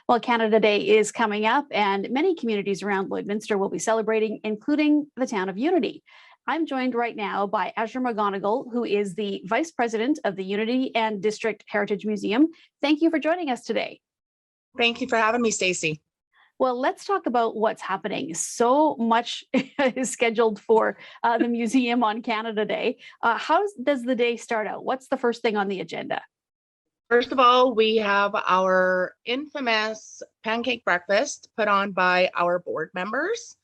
Well, Canada Day is coming up, and many communities around Lloydminster will be celebrating, including the town of Unity. I'm joined right now by Azure McGonigal, who is the Vice President of the Unity and District Heritage Museum. Thank you for joining us today. Thank you for having me, Stacey. Well, let's talk about what's happening. So much is scheduled for the museum on Canada Day. How does the day start out? What's the first thing on the agenda? First of all, we have our infamous pancake breakfast put on by our board members.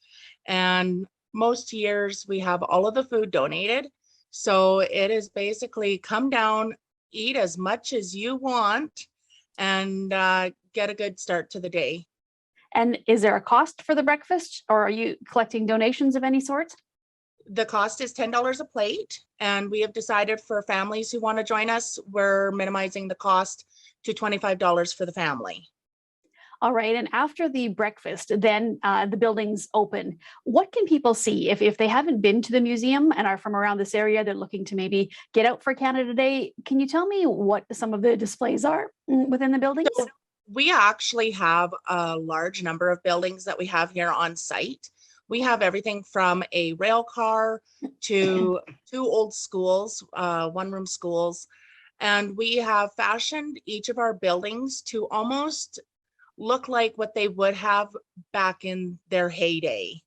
And most years we have all of the food donated. So it is basically come down, eat as much as you want, and get a good start to the day. And is there a cost for the breakfast, or are you collecting donations of any sort? The cost is $10 a plate, and we have decided for families who want to join us, we're minimizing the cost to $25 for the family. All right, and after the breakfast, then the building's open. What can people see if they haven't been to the museum and are from around this area, they're looking to maybe get out for Canada Day? Can you tell me what some of the displays are within the buildings? So we actually have a large number of buildings that we have here on site. We have everything from a rail car to two old schools, one-room schools, and we have fashioned each of our buildings to almost look like what they would have back in their heyday.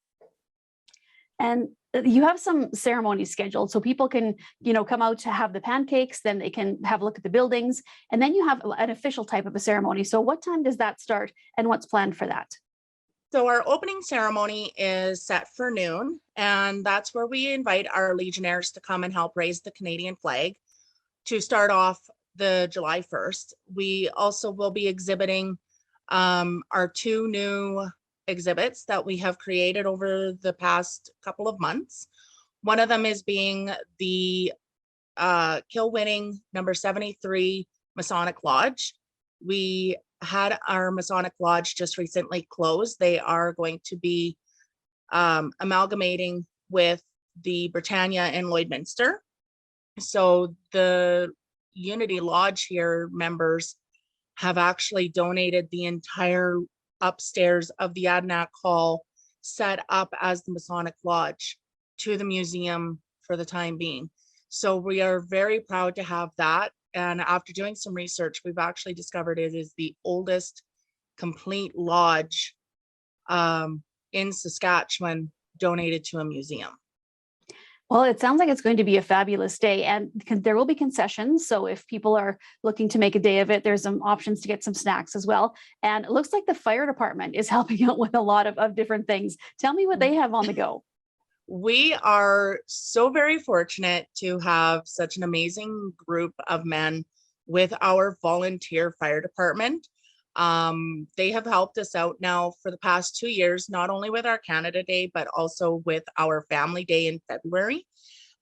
And you have some ceremonies scheduled, so people can, come out to have the pancakes, then they can have a look at the buildings, and then you have an official type of a ceremony. So what time does that start, and what's planned for that? So our opening ceremony is set for noon, and that's where we invite our Legionnaires to come and help raise the Canadian flag to start off the July 1st. We also will be exhibiting our two new exhibits that we have created over the past couple of months. One of them is being the kill-winning number 73 Masonic Lodge. We had our Masonic Lodge just recently closed. They are going to be amalgamating with the Britannia in Lloydminster. So the Unity Lodge here members have actually donated the entire upstairs of the Adnak Hall set up as the Masonic Lodge to the museum for the time being. So we are very proud to have that. And after doing some research, we've actually discovered it is the oldest complete lodge in Saskatchewan donated to a museum. Well, it sounds like it's going to be a fabulous day, and there will be concessions. So if people are looking to make a day of it, there's some options to get some snacks as well. And it looks like the fire department is helping out with a lot of different things. Tell me what they have on the go. We are so very fortunate to have such an amazing group of men with our volunteer fire department. They have helped us out now for the past 2 years, not only with our Canada Day, but also with our Family Day in February.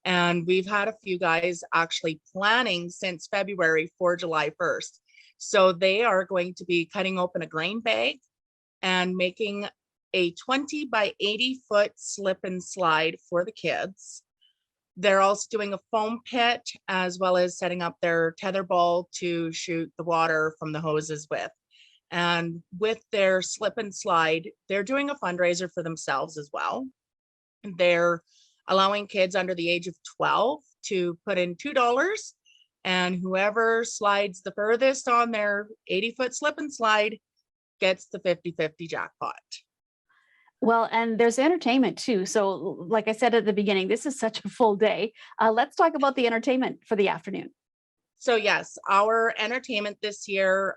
And we've had a few guys actually planning since February for July 1st. So they are going to be cutting open a grain bag and making a 20 by 80 foot slip and slide for the kids. They're also doing a foam pit, as well as setting up their tetherball to shoot the water from the hoses with. And with their slip and slide, they're doing a fundraiser for themselves as well. They're allowing kids under the age of 12 to put in $2, and whoever slides the furthest on their 80-foot slip and slide gets the 50-50 jackpot. Well, and there's entertainment too. So like I said at the beginning, this is such a full day. Let's talk about the entertainment for the afternoon. So yes, our entertainment this year,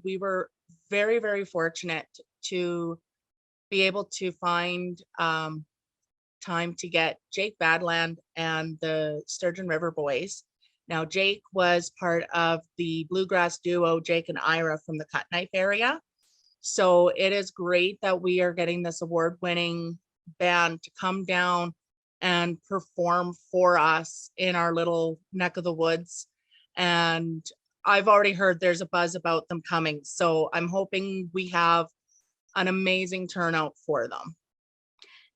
we were very, very fortunate to be able to find time to get Jake Badland and the Sturgeon River Boys. Now, Jake was part of the bluegrass duo, Jake and Ira from the Cut Knife area. So it is great that we are getting this award-winning band to come down and perform for us in our little neck of the woods. And I've already heard there's a buzz about them coming. So I'm hoping we have an amazing turnout for them.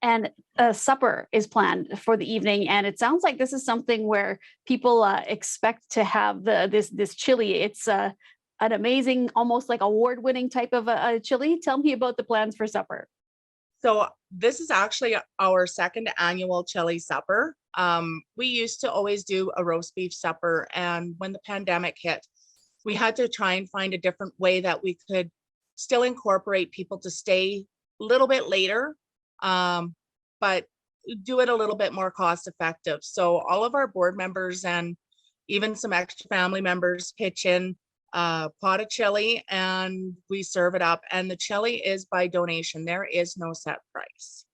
And a supper is planned for the evening, and it sounds like this is something where people expect to have this chili. It's an amazing, almost like award-winning type of a chili. Tell me about the plans for supper. So this is actually our second annual chili supper. We used to always do a roast beef supper, and when the pandemic hit, we had to try and find a different way that we could still incorporate people to stay a little bit later, but do it a little bit more cost effective. So all of our board members and even some extra family members pitch in a pot of chili and we serve it up. And the chili is by donation. There is no set price.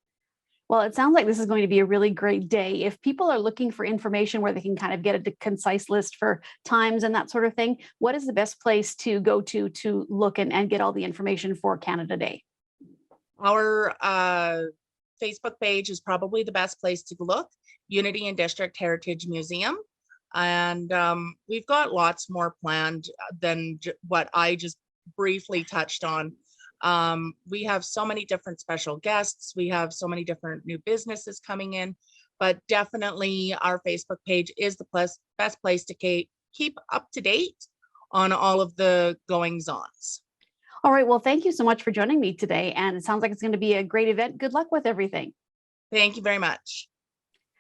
Well, it sounds like this is going to be a really great day. If people are looking for information where they can kind of get a concise list for times and that sort of thing, what is the best place to go to look and get all the information for Canada Day? Our Facebook page is probably the best place to look, Unity and District Heritage Museum. And we've got lots more planned than what I just briefly touched on. We have so many different special guests. We have so many different new businesses coming in, but definitely our Facebook page is the best place to keep up to date on all of the goings-ons. All right. Well, thank you so much for joining me today. And it sounds like it's going to be a great event. Good luck with everything. Thank you very much.